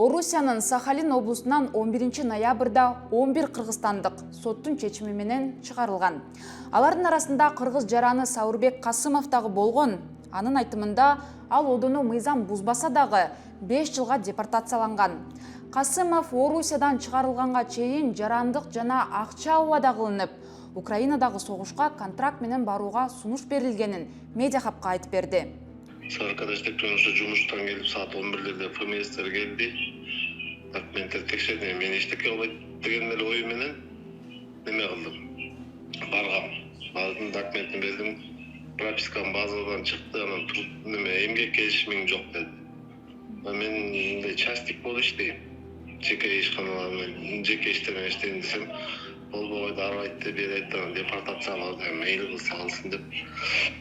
Орусиянын Сахалин облусунан 11 ноябрда 11 кыргызстандык соттун чечими менен чыгарылган. Алардын арасында кыргыз жараны Саурбек Касымов дагы болгон. Анын айтымында ал одону мыйзам бузбаса дагы 5 жылга депортацияланган. Касымов Орусиядан чыгарылганга чейин жарандык жана акча убада кылынып, Украинадагы согушка контракт менен барууга сунуш берилгенин медиа хабка айтып берди. Саркада иштеп турган жумуштан келип саат 11-лерде ФМСтер келди. Документтер текшерди. Мен эчтеке болбойт деген эле ой менен неме кылдым. Баргам. Бардым, документин бердим. Пропискам базадан чыкты, анан туруп неме эмгек келишимиң жок деди. Мен частик болуп иштейм. Жеке ишканаларда жеке иштермен иштейм десем, болбойт, арбайт деп берет, депортацияларды мейли кылса алсын деп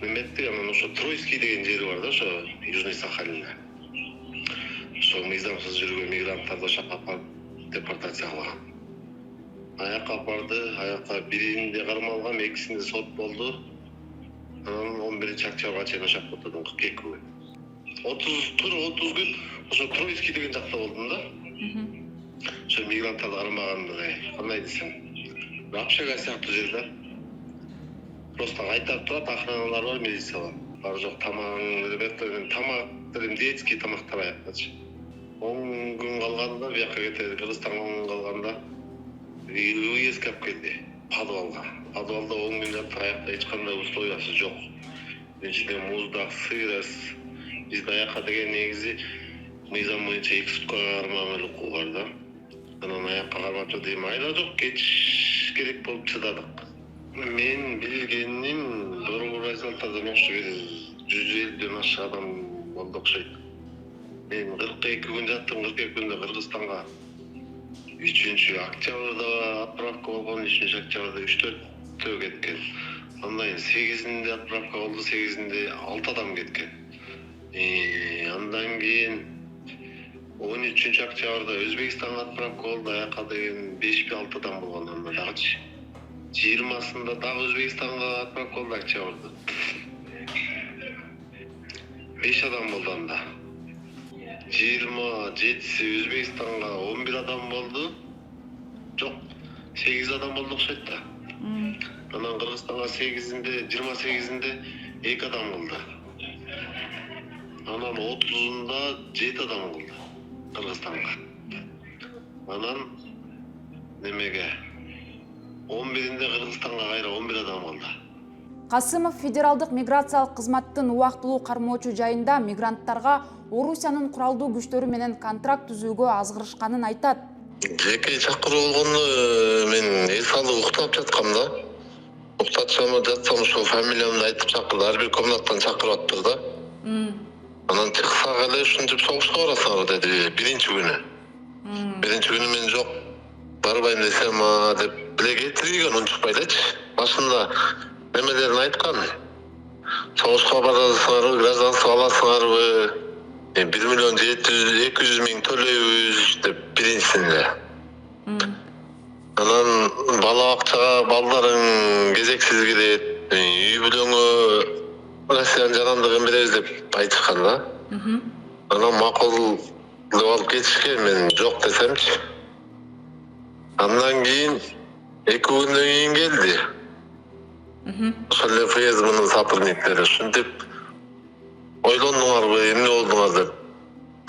неметти. Анан ошо Тройский деген жери бар да, ошо Южный Сахалинде. Ошо мыйзамсыз жүргөн мигранттарды чакап депортациялаган. Аякка барды, аякка биринде кармалган, экисинде сот болду. Анан 11-октябрга чейин ошо отурдум 42 күн. 30 күн ошо Тройский деген жакта болдум да. Ошо мигранттарды кармагандай, кандай десем, общага сыяктуу жер да. Просто айтып турат, охраналар бар, милиция бар. Бар жок, тамагың берет, тамак делем детский тамактар аяктачы. 10 күн калганда бияка кетет, Кыргызстанга 10 күн калганда уездге алып келди. Подвалга. Подвалда 10 күн жатып, аякта эч кандай условиясы жок. Ичинде муздак, сыйрас. Бизде аякка деген негизи мыйзам боюнча 2 суткага кармоо укугу бар да. Анан аякка кармап дейм, айла жок, кетиш керек болуп чыдадык. Мен билгеним Бурбуразалтардан окшо бир 150ден ашык адам болду окшойт. Мен 42 күн жаттым, 42 күндө Кыргызстанга 3-октябрда отправка болгон, 3-октябрда 3-4 кеткен. Андан 8-inde отправка болду, 8-inde 6 адам кеткен. Андан кийин 13-октябрда Өзбекстанга отправка болду, аякка деген 5-6 адам болгон анда дагычы. 20-сында дагы Өзбекстанга отправка болду октябрда. 5 адам болду анда. 27-си Өзбекстанга 11 адам болду. Жок, 8 адам болду окшойт да. Анан Кыргызстанга 28-inde 2 адам болду. Анан 30-unda 7 адам болду Кыргызстанга. Анан немеге 11-inde Кыргызстанга кайра 11 адам болду. Касымов федералдык миграциялык кызматтын убактылуу кармоочу жайында мигранттарга Орусиянын куралдуу күчтөрү менен контракт түзүүгө азгырышканын айтат. Жеке чакыруу болгону мен эс алып уктап жаткам да. Уктатсам жатсам ошо фамилиямды айтып чакырды, ар бир комнаттан чакырып атты да. Анан чыксак эле ушинтип согушка барасыңар деди биринчи күнү. Биринчи күнү мен жок, барбайм десем, деп биле кетирген унчукпай элечи. Башында немелерин айткан. Согушка барасыңарбы, гражданство аласыңарбы? 1.700.000 төлөйбүз деп биринчисинде. Анан бала акчага балдарың кезексиз кирет, үй бүлөңө Россиянын жарандыгын беребиз деп айтышкан да. Анан макул деп алып кетишкен, мен жок десемчи. Андан кийин 2 күндөн кийин келди. Ошол эле ФСБнын сотрудниктери ушинтип ойлондуңарбы, эмне болдуңар деп.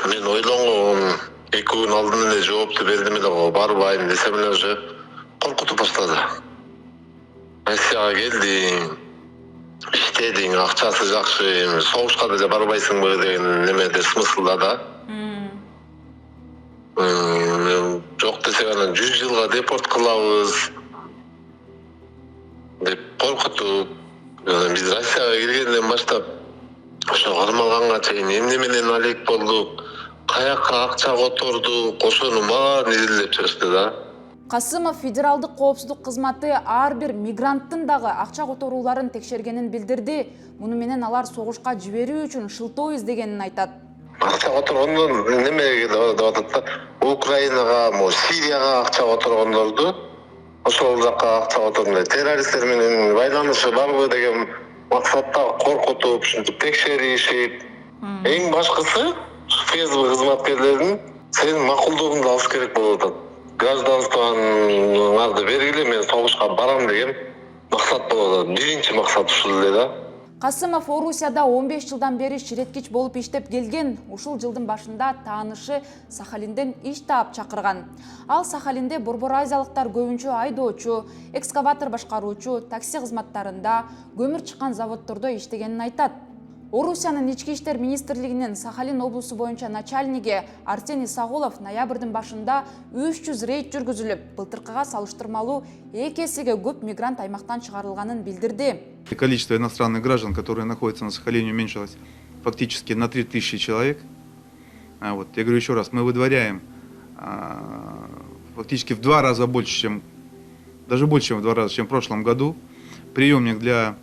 Мен ойлонгон 2 күн алдын эле жоопту бердим эле го, барбайм десем эле уже коркутуп баштады. Россияга келдиң, иштедиң, акчасы жакшы, согушка деле барбайсыңбы деген немеде смыслда. Жок десек анан 100 жылга депорт кылабыз деп коркутуп, биз Россияга келгенден баштап ошо кармалганга чейин эмне менен алек болдук, каякка акча котордук, ошонун баарын изилдеп чыгышты да. Касымов федералдык коопсуздук кызматы ар бир мигранттын дагы акча которууларын текшергенин билдирди. Муну менен алар согушка жиберүү үчүн шылтоо издегенин айтат. Акча которгондон немеге деп атат да, Украинага, Сирияга акча которгондорду, ошол жакка акча которгондор террористтер менен байланышы барбы деген максатта коркутуп, ушинтип текшеришип. Эң башкысы ФСБ кызматкерлеринин Сенин макулдугуңду алыш керек болуп атат. Гражданствоңарды бергиле, мен согушка барам деген максат болуп атат. Биринчи максат ушул эле да. Касымов Орусияда 15 жылдан бери ширеткич болуп иштеп келген. Ушул жылдын башында таанышы Сахалинден иш таап чакырган. Ал Сахалинде борбор азиялыктар көбүнчө айдоочу, экскаватор башкаруучу, такси кызматтарында, көмүр чыккан заводдордо иштегенин айтат. Орусиянын ички иштер министрлигинин Сахалин облусу боюнча начальниги Арсений Сагулов ноябрдын башында 300 рейд жүргүзүлүп, былтыркыга салыштырмалуу 2 эсеге көп мигрант аймактан чыгарылганын билдирди. Количество иностранных граждан, которые находятся на Сахалине, уменьшилось фактически на 3000 человек. Я говорю еще раз, мы выдворяем фактически в 2 раза больше, чем, даже больше, чем в 2 раза, чем в прошлом году. Приемник для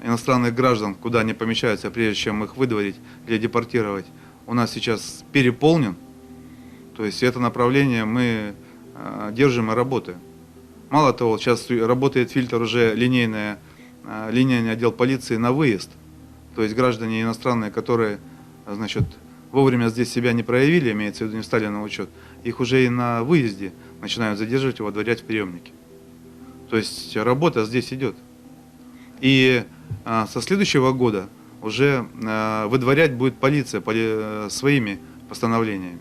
иностранных граждан, куда они помещаются, прежде чем их выдворить или депортировать, у нас сейчас переполнен. То есть это направление мы держим и работаем. Мало того, сейчас работает фильтр уже линейный отдел полиции на выезд. То есть граждане иностранные, которые, значит, вовремя здесь себя не проявили, имеется в виду, не встали на учет, их уже и на выезде начинают задерживать и выдворять в приемники. То есть работа здесь идет. И со следующего года уже выдворять будет полиция своими постановлениями.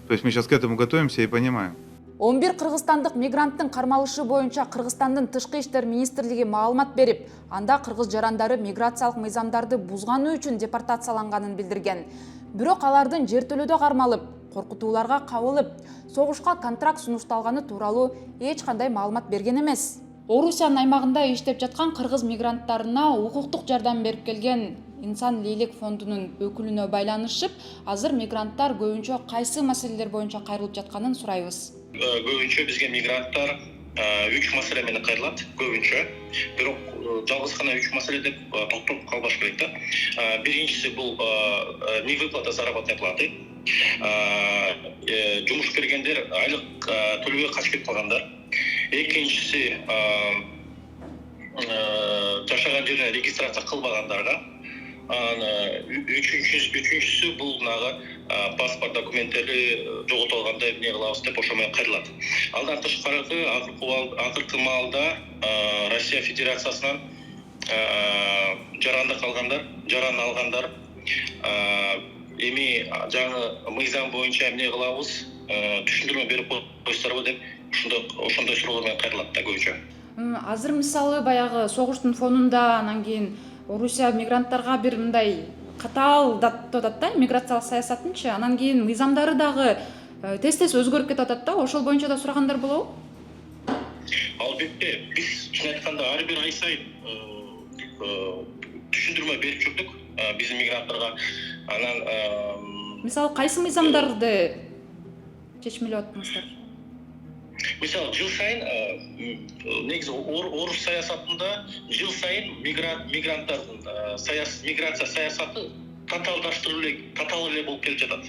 То есть мы сейчас к этому готовимся и понимаем. 11 кыргызстандык мигранттын кармалышы боюнча Кыргызстандын тышкы иштер министрлиги маалымат берип, анда кыргыз жарандары миграциялык мыйзамдарды бузганы үчүн депортацияланганын билдирген. Бирок алардын жертөлөдө кармалып, коркутууларга кабылып, согушка контракт сунушталганы тууралуу эч кандай маалымат берген эмес. Орусиянын аймагында иштеп жаткан кыргыз мигранттарына укуктук жардам берип келген Инсан Лейлек фондунун өкүлүнө байланышып, азыр мигранттар көбүнчө кайсы маселелер боюнча кайрылып жатканын сурайбыз. Көбүнчө бизге мигранттар 3 маселе менен кайрылат, көбүнчө. Бирок жалгыз гана 3 маселе деп токтоп калбаш керек да. Биринчиси бул невыплата заработной платы. Жумуш бергендер айлык төлөбөй качып кетип калгандар. Экинчиси жашаган жерине регистрация кылбагандарга. Үчүнчүсү бул паспорт документтери жоготулганда эмне кылабыз деп ошо менен кайрылат. Алдан тышкары акыркы маалда Россия Федерациясынан жарандык алгандар, жаран алгандар эми жаңы мыйзам боюнча эмне кылабыз, түшүндүрмө берип коесуздарбы деп ошондой суроолор менен кайрылат да көбүнчө. Азыр мисалы баягы согуштун фонунда анан кийин Орусия мигранттарга бир мындай катаал деп атат да, миграциялык саясатынчы, анан кийин мыйзамдары дагы тез өзгөрүп кетип атат да, ошол боюнча да сурагандар болобу? Албетте, биз чын айтканда ар бир ай сайын түшүндүрмө берип жүрдүк биздин мигранттарга. Анан мисалы кайсы мыйзамдарды чечмелеп аттыңыздар? Мисалы жыл сайын негизи орус саясатында жыл сайын мигранттардын миграция саясаты татаал эле болуп келип жатат.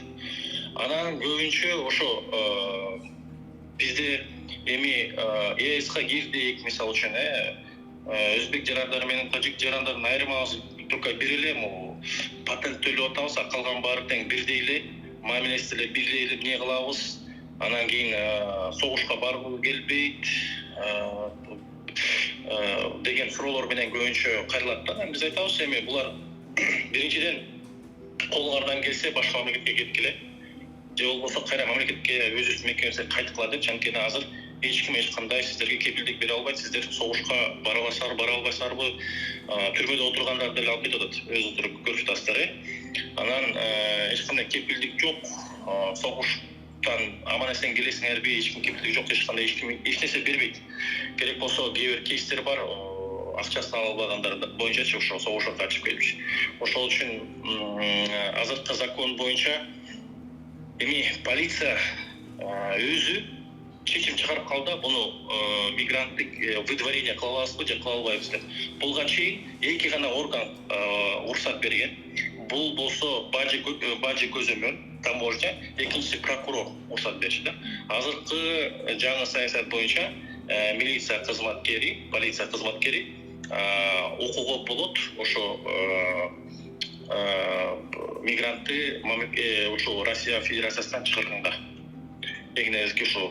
Анан көбүнчө ошо бизде эми ЕСК кирдик, мисалы үчүн өзбек жарандары менен тажик жарандардын айырмасы только бир эле, патент төлөп атабыз, калган баары тең бирдей эле, мамилеси эле бирдей эле, эмне кылабыз? Анан кийин согушка баргыбы келбейт деген суроолор менен көбүнчө кайрылат да. Биз айтабыз, эми булар биринчиден колуңардан келсе башка мамлекетке кеткиле, же болбосо кайра мамлекетке өзүбүздүн мекенибизге кайткыла деп, анткени азыр эч ким эч кандай сиздерге кепилдик бере албайт. Сиздер согушка бара албайсыздарбы, түрмөдө отургандар деле алып кетип атат, өзүңүздөр көрүп атасыздар. Анан эч кандай кепилдик жок, согуштан аман-эсен келесиңерби, эч ким кепилдик жок, эч кандай эч нерсе бербейт. Керек болсо кээ бир кейстер бар, акчасын ала албагандар боюнчачы ошо согушка катышып келипчи. Ошол үчүн азыркы закон боюнча эми полиция өзү чечим чыгарып калды, буну мигранттык выдворение кыла аласызбы же кыла албайбыз деп. Буга чейин эки гана орган уруксат берген. Бул болсо бажы көзөмөл, таможня, экинчиси прокурор уруксат беришти да. Азыркы жаңы саясат боюнча милиция кызматкери, полиция кызматкери окууга болот, ошо мигрантты ушул Россия Федерациясынан чыгарганга эң негизги ушул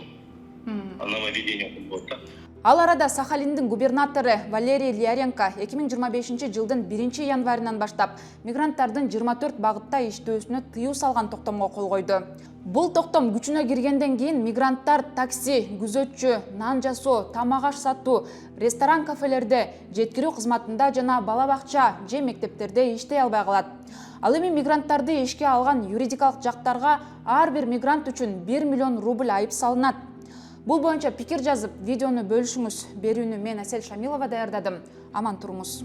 нововведение болот да. Ал арада Сахалиндин губернатору Валерий Ляренко 2025 жылдын 1 январынан баштап мигранттардын 24 багытта иштөөсүнө тыюу салган токтомго кол койду. Бул токтом күчүнө киргенден кийин мигранттар такси, күзөтчү, нан жасоо, тамак аш сатуу, ресторан, кафелерде, жеткирүү кызматында жана бала бакча же мектептерде иштей албай калат. Ал эми мигранттарды ишке алган юридикалык жактарга ар бир мигрант үчүн 1 миллион рубль айып салынат. Бул боюнча пикир жазып, видеону бөлүшүңүз. Берүүнү мен Асель Шамилова даярдадым. Аман туруңуз.